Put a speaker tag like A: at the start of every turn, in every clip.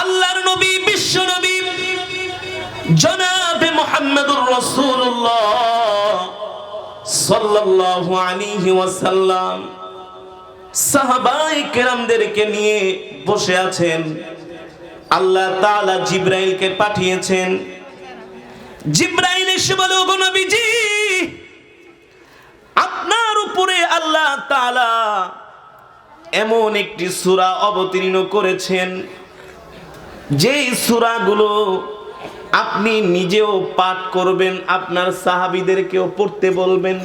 A: আল্লাহর নবী বিশ্ব নবী জনাবে মুহাম্মদুর রাসূলুল্লাহ সাল্লাল্লাহু আলাইহি ওয়াসাল্লাম সাহাবায়ে কেরামদেরকে নিয়ে বসে আছেন। আল্লাহ তাআলা জিবরাইলকে পাঠিয়েছেন। জিবরাইল এসে বলে, ওগো নবীজি, আপনার উপরে আল্লাহ তাআলা এমন একটি সূরা অবতীর্ণ করেছেন যেই সূরাগুলো আপনি নিজেও পাঠ করবেন, আপনার সাহাবীদেরকেও পড়তে বলবেন।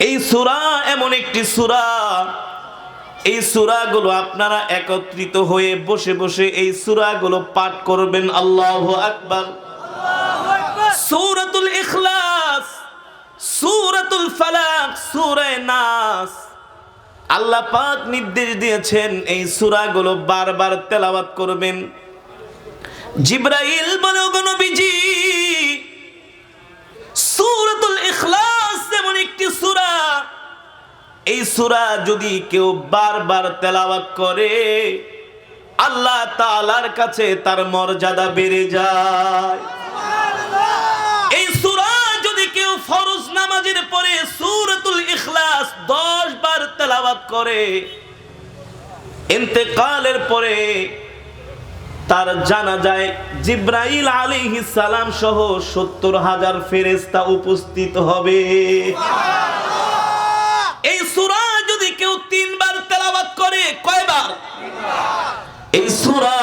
A: এই সূরা এমন একটি সূরা, এই সূরাগুলো আপনারা একত্রিত হয়ে বসে বসে এই সূরাগুলো পাঠ করবেন। আল্লাহু আকবার। সূরাতুল ইখলাস, সূরাতুল ফালাক, সূরা নাস, আল্লাহ পাক নির্দেশ দিয়েছেন এই সূরাগুলো বারবার তেলাওয়াত করবেন। জিবরাইল বলে, ওগো নবীজি, সূরাতুল ইখলাস এমন একটি সূরা, এই সূরা যদি কেউ বারবার তেলাওয়াত করে আল্লাহ তাআলার কাছে তার মর্যাদা বেড়ে যায়। এই সূরা যদি কেউ ফরজ নামাজের পরে সূরাতুল ইখলাস 10 বার তেলাওয়াত করে, ইন্তেকালের পরে তার জানাজায় জিবরাইল আলাইহিস সালাম সহ 70,000 ফেরেশতা উপস্থিত হবে। এই সূরা যদি কেউ 3 বার তেলাওয়াত করে, কয়বার? এই সূরা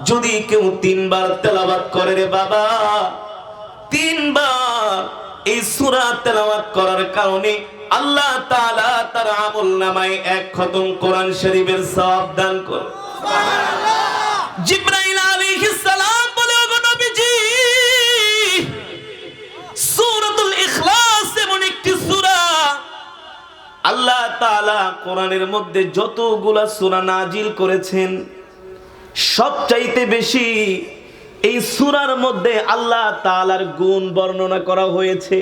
A: যদি কেউ 3 বার তেলাওয়াত করে রে বাবা, 3 বার এই সূরা তেলাওয়াত করার কারণে আল্লাহ তাআলা তার আমলনামায় 1 খতম কোরআন শরীফের সওয়াব দান করে। সুবহানাল্লাহ। জিবরাইল আলাইহিস সালাম বলে, ওগো নবীজি, সূরাতুল ইখলাস এমন একটি সূরা, আল্লাহ তাআলা কোরআনের মধ্যে যতগুলা সূরা নাজিল করেছেন সবচাইতে বেশি এই সূরার মধ্যে আল্লাহ তাআলার গুণ বর্ণনা করা হয়েছে।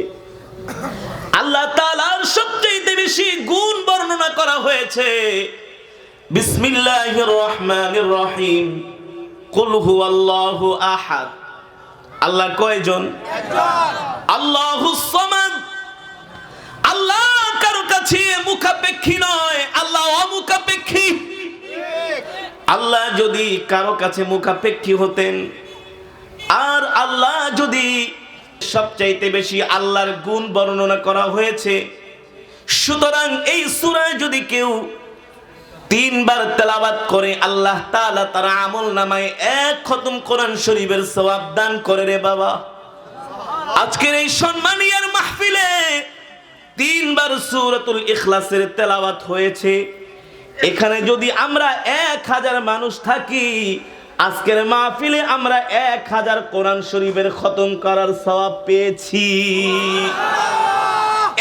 A: আল্লাহ তাআলার সবচাইতে বেশি গুণ বর্ণনা করা হয়েছে। বিসমিল্লাহির রহমানির রহিম, কুল হুয়াল্লাহু আহাদ। আল্লাহ কয়জন? একজন। আল্লাহুস সামাদ। আল্লাহ কারো কাছে মুখাপেক্ষী নয়, আল্লাহ অমুখাপেক্ষী। আল্লাহ যদি কারো কাছে মুখাপেক্ষী হতেন, আর আল্লাহ যদি সবচাইতে বেশি আল্লাহর গুণ বর্ণনা করা হয়েছে, সুতরাং এই সূরায় যদি কেউ 3 বার তেলাওয়াত করে আল্লাহ তাআলা তার আমলনামায় 1 খতম কোরআন শরীফের সওয়াব দান করে রে বাবা। আজকের এই সম্মানিয়ার মাহফিলে 3 বার সূরাতুল ইখলাসের তেলাওয়াত হয়েছে। এখানে যদি আমরা 1000 মানুষ থাকি, আজকের মাহফিলে আমরা 1000 কোরআন শরীফের খতম করার সওয়াব পেয়েছি।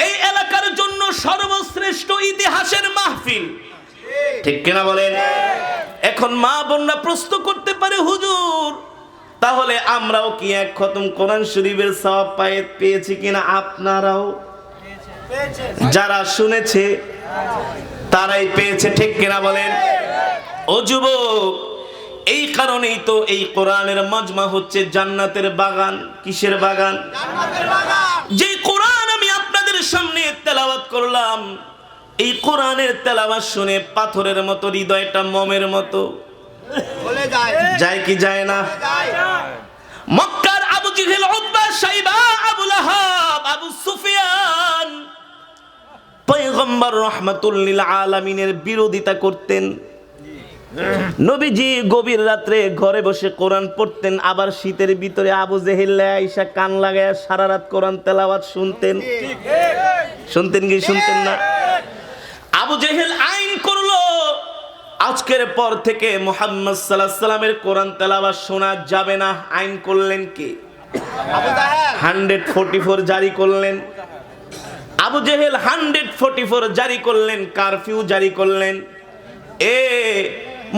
A: এই এলাকার জন্য সর্বশ্রেষ্ঠ ইতিহাসের মাহফিল, ঠিক কিনা বলেন? এখন মা বোনরা প্রশ্ন করতে পারে, হুজুর তাহলে আমরাও কি 1 খতম কোরআন শরীফের সওয়াব পেয়েছি কিনা? আপনারাও, যারা শুনেছে তারাই পেয়েছে, ঠিক কিনা বলেন? ও যুবক, এই কারণেই তো এই কোরআনের মজমা হচ্ছে জান্নাতের বাগান। কিসের বাগান? জান্নাতের বাগান। যে কোরআন আমি আপনাদের সামনে তেলাওয়াত করলাম, এই কোরআনের তেলাওয়াত শুনে পাথরের মতো হৃদয়টা মোমের মতো গলে যায়। যায় কি যায় না? মক্কার আবু জেহেল, উতবা, শাইবা, আবু লাহাব, আবু সুফিয়ান পয়গম্বর রাহমাতুল লিল আলামিনের বিরোধিতা করতেন। নবীজি গভীর রাত্রে ঘরে বসে কোরআন পড়তেন, আবার শীতের ভিতরে আবু জেহেল আয়েশা কান লাগায়া সারা রাত কোরআন তেলাওয়াত শুনতেন। শুনতেন কি শুনতেন না? আবু জেহেল আইন করলো, আজকের পর থেকে মুহাম্মদ সাল্লাল্লাহু আলাইহি সাল্লামের কোরআন তেলাওয়াত শোনা যাবে না। আইন করলেন কি? আবু জেহেল 144 জারি করলেন। আবু জেহেল 144 জারি করলেন, কারফিউ জারি করলেন।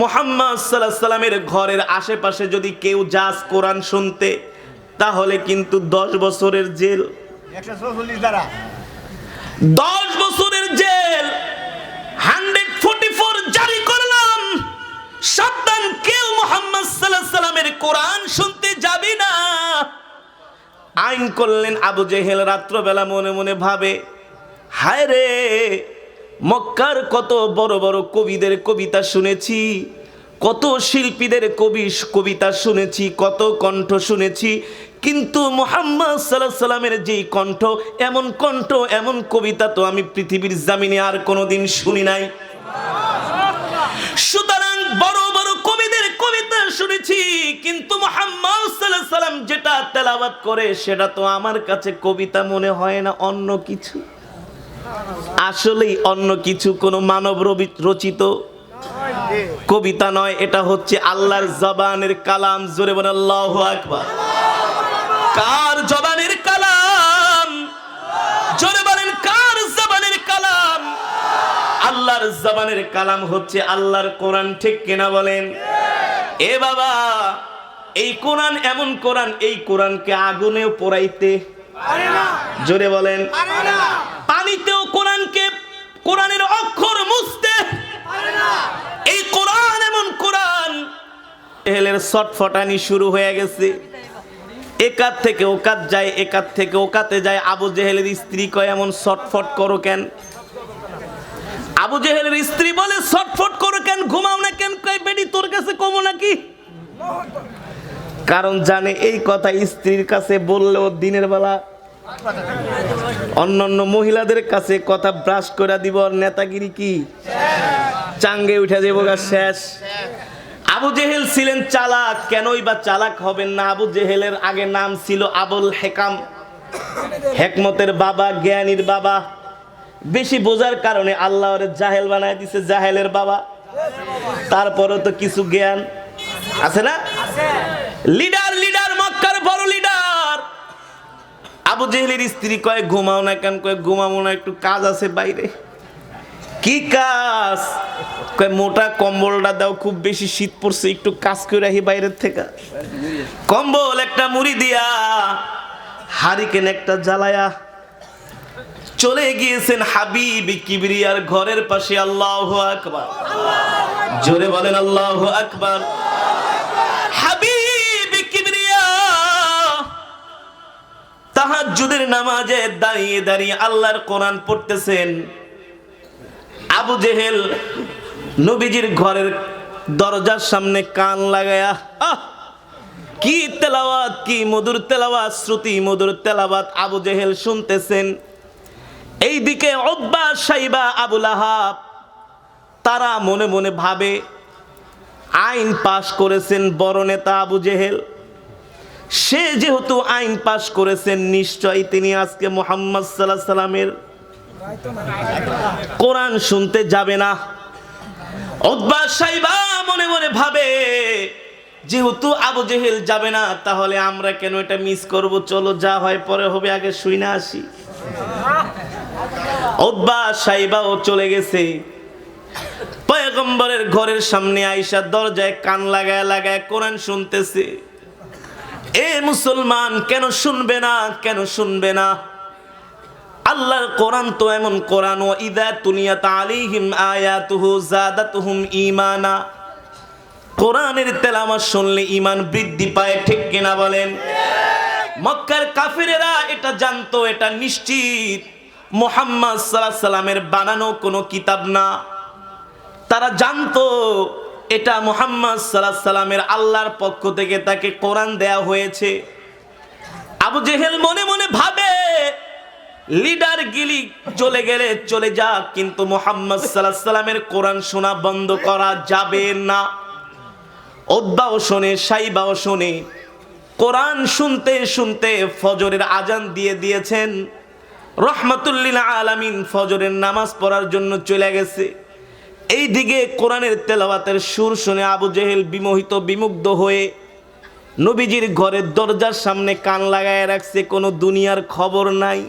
A: মুহাম্মদ সাল্লাল্লাহু আলাইহি সাল্লামের ঘরের আশেপাশে যদি কেউ যাস কোরআন শুনতে, তাহলে কিন্তু 10 বছরের জেল। 144 দ্বারা 10 বছরের জেল। 144 জারি করলাম, সাবধান কোরআন শুনতে যাবি না। আইন করলেন। আবু জেহেল রাত্রবেলা মনে মনে ভাবে, হায় রে, মক্কার কত বড় বড় কবিদের কবিতা শুনেছি, কত শিল্পীদের কবিতা শুনেছি, কত কণ্ঠ শুনেছি, কিন্তু মুহাম্মদ সাল্লাল্লাহু আলাইহি সাল্লামের যেই কণ্ঠ, এমন কবিতা তো আমি পৃথিবীর জমিনে আর কোনোদিন শুনি নাই। সুতরাং বড় বড় কবিদের কবিতা শুনেছি, কিন্তু মুহাম্মদ সাল্লাল্লাহু আলাইহি সাল্লাম যেটা তেলাওয়াত করে সেটা তো আমার কাছে কবিতা মনে হয় না, অন্য কিছু। আসলেই অন্য কিছু, কোনো মানব রচিত কবিতা নয়, এটা হচ্ছে আল্লাহর জবানের কালাম। জোরে বলেন আল্লাহু আকবার। কার জবানের কালাম? জোরে বলেন, কার জবানের কালাম? আল্লাহর জবানের কালাম হচ্ছে আল্লাহর কোরআন। ঠিক কিনা বলেন? এ বাবা, এই কোরআন এমন কোরআন, এই কোরআনকে আগুনেও পোড়াইতে পারে না। জোরে বলেন, পানিতেও কোরআনের অক্ষর মুছতে পারে না। এই কোরআন এমন কোরআন, এহেলের ছটফটানি শুরু হয়ে গেছে। একাত থেকে ওকাত যায়, একাত থেকে ওকাতে যায়। আবু জেহেলের স্ত্রী কয়, এমন ছটফট করো কেন? আবু জেহেলের স্ত্রী বলে, ছটফট করো কেন, ঘুমাও না কেন? কয়, বেডি তোর কাছে কমো নাকি? কারণ জানে এই কথা স্ত্রীর কাছে বললেও দিনের বেলা অন্যান্য মহিলাদের কাছে কথা ব্রাশ করে দিব, আর নেতাগিরি কি চাঙ্গে উঠে যাবো, শেষ। আবু জেহেল ছিলেন চালাক। কেনই বা চালাক হবেন না? আবু জেহেলের আগে নাম ছিল আবুল হেকাম, হেকমতের বাবা, জ্ঞানীর বাবা। বেশি বোঝার কারণে আল্লাহ ওরে জাহেল বানায় দিছে, জাহেলের বাবা। তারপরও তো কিছু জ্ঞান আছে না? লিডার, মক্কার বড় লিডার। আবু জেহেলের স্ত্রী কয়, ঘুমাও না কেন? কয়, ঘুমাবো না, একটু কাজ আছে বাইরে। কি কাজ? কয়, মোটা কম্বলটা দাও, খুব বেশি শীত পড়ছে, একটু কাজ করে রাখি বাইরের থেকে। কম্বল একটা মুড়ি দিয়া, হারিকেন একটা জ্বালায়া চলে গিয়েছেন হাবিব কিবরিয়ার ঘরের পাশে। আল্লাহু আকবার। জোরে বলেন আল্লাহু আকবার। হাবিব কিবরিয়া তাহাজ্জুদের নামাজে দাঁড়িয়ে দাঁড়িয়ে আল্লাহর কোরআন পড়তেছেন। আবু জেহেল নবীজির ঘরের দরজার সামনে কান লাগায়া, কি তেলাওয়াত, কি মধুর তেলাওয়াত, শ্রুতি মধুর তেলাওয়াত আবু জেহেল শুনতেছেন। এইদিকে উতবা, সাইবা, আবু লাহাব তারা মনে মনে ভাবে, আইন পাশ করেছেন বড় নেতা আবু জেহেল, সে যেহেতু আইন পাশ করেছেন, নিশ্চয়ই তিনি আজকে মুহাম্মদ সাল্লাল্লাহু আলাইহি সাল্লামের কোরআন শুনতে যাবে না। উতবা, সাইবা মনে মনে ভাবে, যেহেতু আবু জেহেল যাবে না, তাহলে আমরা কেন এটা মিস করব? চলো, যা হয় পরে হবে, আগে শুই না আসি। উতবা, সাইবাও চলে গেছে। পয়গম্বরের ঘরের সামনে আয়েশা দরজায় কান লাগায় কোরআন শুনতেছে। এ মুসলমান, কেন শুনবে না? কেন শুনবে না? আল্লাহর কোরআন তো এমন কোরআন, ও ইযা তুলিয়াত আলাইহিম আয়াতুহু যাদাতুহুম ঈমানা। কোরআনের তেলাওয়াত শুনলে ঈমান বৃদ্ধি পায়। ঠিক কিনা বলেন? মক্কার কাফিরেরা এটা জানতো, এটা নিশ্চিত মুহাম্মদ সাল্লাল্লাহু আলাইহি সাল্লামের বানানো কোনো কিতাব না। তারা জানতো এটা মুহাম্মদ সাল্লাল্লাহু আলাইহি সাল্লামের আল্লাহর পক্ষ থেকে তাকে কোরআন দেয়া হয়েছে। আবু জেহেল মনে মনে ভাবে, লিডার গিলি চলে গেলে চলে যাক, কিন্তু মুহাম্মদ সাল্লাল্লাহু আলাইহি সাল্লামের কোরআন শোনা বন্ধ করা যাবে না। উতবাও শোনে, সাইবাও শোনে। কোরআন শুনতে শুনতে ফজরের আজান দিয়ে দিয়েছেন। রহমাতুল লিল আলামিন ফজরের নামাজ পড়ার জন্য চলে গেছে। এইদিকে কোরআনের তেলাওয়াতের সুর শুনে আবু জেহেল বিমোহিত, বিমুগ্ধ হয়ে নবীজির ঘরের দরজার সামনে কান লাগায় রাখছে, কোনো দুনিয়ার খবর নাই।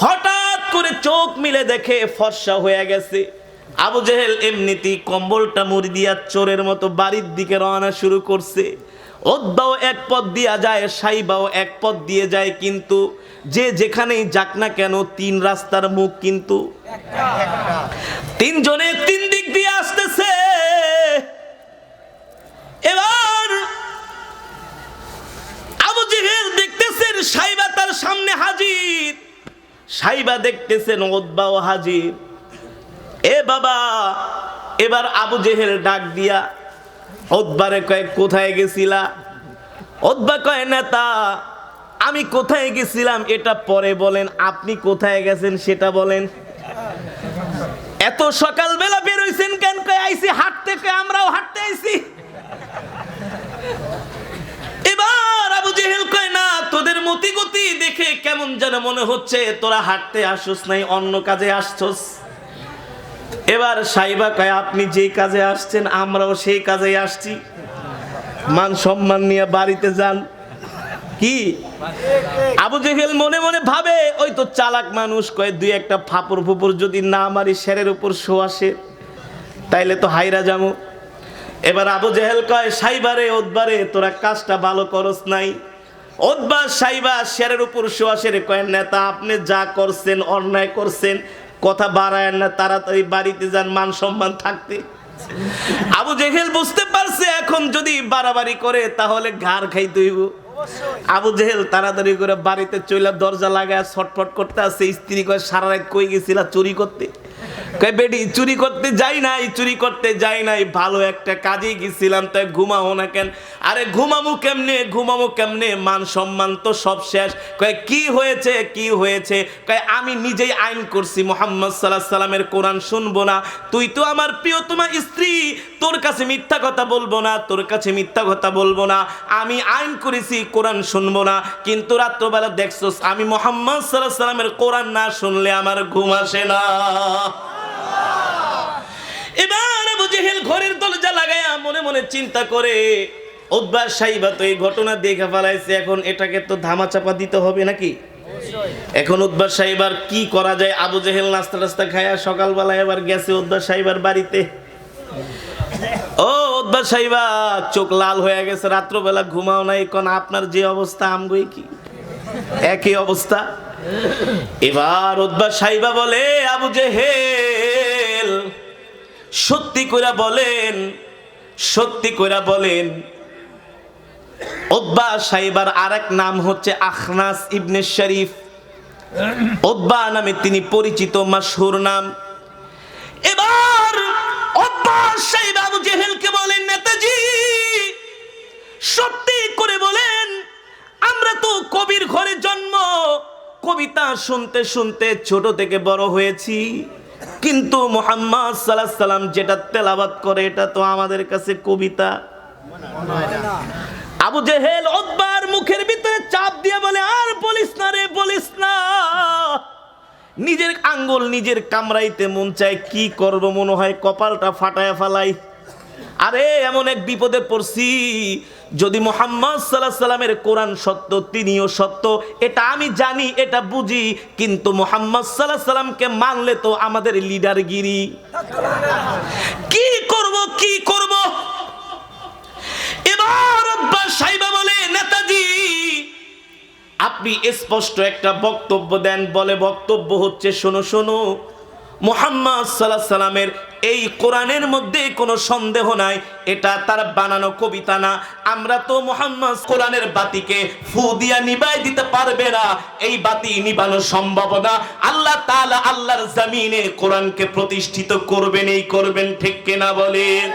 A: হঠাৎ করে চোখ মিলে দেখে ফর্সা হয়ে গেছে। আবু জেহেল এমনিতেই কম্বলটা মুড়ি দিয়া চোরের মতো বাড়ির দিকে রওনা শুরু করছে। উতবাও এক পথ দিয়া যায়, সাইবাও এক পথ দিয়ে যায়, কিন্তু যে যেখানেই যাক না কেন তিন রাস্তার মুখ কিন্তু তিনজনে তিন দিক দিয়ে আসতেছে। এবার সাইবা দেখতেছেন উতবাও হাজির। এ বাবা, এবার আবু জেহেল ডাক দিয়া উতবারে কয় কোথায় গেছিলা? উতবা কয় নেতা, আমি কোথায় গেছিলাম এটা পরে বলেন, আপনি কোথায় গেছেন সেটা বলেন। এত সকালবেলা বের হইছেন কেন? কয় আইছি হাঁটতে। কয় আমরাও হাঁটতে আইছি। এবার আবু জেহেল কয় না, তোদের মতি গতি দেখে কেমন যেন মনে হচ্ছে তোরা হাঁটতে আসছস নাই, অন্য কাজে আসছস। এবার সাইবা কয় আপনি যেই কাজে আসছেন আমরাও সেই কাজে আসছি, মান সম্মান নিয়ে বাড়িতে যান। কি আবু জেহেল মনে মনে ভাবে ওই তো চালাক মানুষ, কয় দুই একটা ফাপড় ফুপড় যদি না মারি শেরের উপর শো আসে তাইলে তো হাইরা যাবো। এবার আবু জেহেল কয় সাইবারে উতবারে তোরা কাজটা ভালো করস নাই। উতবা সাইবা শেরের উপর শো আসে রে। কয় নেতা আপনি যা করছেন অন্যায় করছেন, কথা বাড়ায়েন না, তাড়াতাড়ি বাড়িতে যান, মান সম্মান থাকতে। আবু জেহেল বুঝতে পারছে এখন যদি বাড়াবাড়ি করে তাহলে ঘাড় খাইতে হইব। আবু জেহেল তাড়াতাড়ি করে বাড়িতে চইলা দরজা লাগায় ছটফট করতে আছে। স্ত্রী কয় সারা রাত কই গেছিলা চুরি করতে? কয় বেডি চুরি করতে যাই নাই, চুরি করতে যাই নাই, ভালো একটা কাজে গেছিলাম, তাই ঘুমাও না কেন? আরে ঘুমামু কেমনে, মান সম্মান তো সব শেষ। কয় কি হয়েছে কি হয়েছে? কয় আমি নিজেই আইন করছি মুহাম্মদ সাল্লাল্লাহু আলাইহি সাল্লামের কোরআন শুনবো না। তুই তো আমার প্রিয়তমা স্ত্রী, তোর কাছে মিথ্যা কথা বলবো না, আমি আইন করেছি কোরআন শুনবো না। কিন্তু রাত্রবেলা দেখছস আমি মুহাম্মদ সাল্লাল্লাহু আলাইহি সাল্লামের কোরআন না শুনলে আমার ঘুম আসে না। এবার আবু জেহেল ঘরের দরজা লাগায়া মনে মনে চিন্তা করে উতবা সাইবা তো এই ঘটনা দেখে ফেলাইছে, এখন এটাকে তো ধামাচাপা দিতে হবে নাকি? এখন উতবা সাইবার কি করা যায়? আবু জেহেল নাস্তা খায়া সকালবেলা এবার গেছে উতবা সাইবার বাড়িতে। ও উতবা সাইবা, চোখ লাল হয়ে গেছে, রাত্রবেলা ঘুমাও নাই, কোন আপনার যে অবস্থা আমগই কি একই অবস্থা। এবার উতবা সাইবা বলে আবু জেহেল সত্যি কইরা বলেন। উতবা সাইবার আরেক নাম হচ্ছে আখনাস ইবনে শরীফ। উতবা নামে তিনি পরিচিত, মাশহুর নাম। এবার উতবা সাইবা আবু জেহেলকে বলেন নেতাজি সত্যি করে বলেন, আমরা তো কবির ঘরে জন্ম, কবিতা শুনতে শুনতে ছোট থেকে বড় হয়েছি, কিন্তু মুহাম্মদ সাল্লাল্লাহু আলাইহি সাল্লাম যেটা তেলাওয়াত করে এটা তো আমাদের কাছে কবিতা। আবু জেহেল উতবার মুখের ভিতরে চাপ দিয়ে বলে আর বলিস না। নিজের আঙ্গুল নিজের কামড়াইতে মন চায়, কি করব মনে হয় কপালটা ফাটায়া ফালাই। আরে এমন এক বিপদে পড়ছি, যদি মুহাম্মদ সাল্লাল্লাহু আলাইহি সাল্লামের কোরআন সত্য তিনিও সত্য এটা আমি জানি, এটা বুঝি, কিন্তু মুহাম্মদ সাল্লাল্লাহু আলাইহি সাল্লামকে মানলে তো আমাদের লিডারগিরি। কি করব? এবার উতবা সাইবা বলে নেতাজি আপনি স্পষ্ট একটা বক্তব্য দেন। বলে বক্তব্য হচ্ছে শোনো, মুহাম্মদ সাল্লাল্লাহু আলাইহি সাল্লামের এই কোরআনের মধ্যে কোনো সন্দেহ নাই, এটা তার বানানো কবিতা না। আমরা তো মুহাম্মদ কোরআনের বাতিকে ফু দিয়া নিভাই দিতে পারবে না, এই বাতি নিভানো সম্ভব না। আল্লাহ তাআলা আল্লাহর জমিনে কোরআনকে প্রতিষ্ঠিত করবেন, ঠিক কিনা বলেন?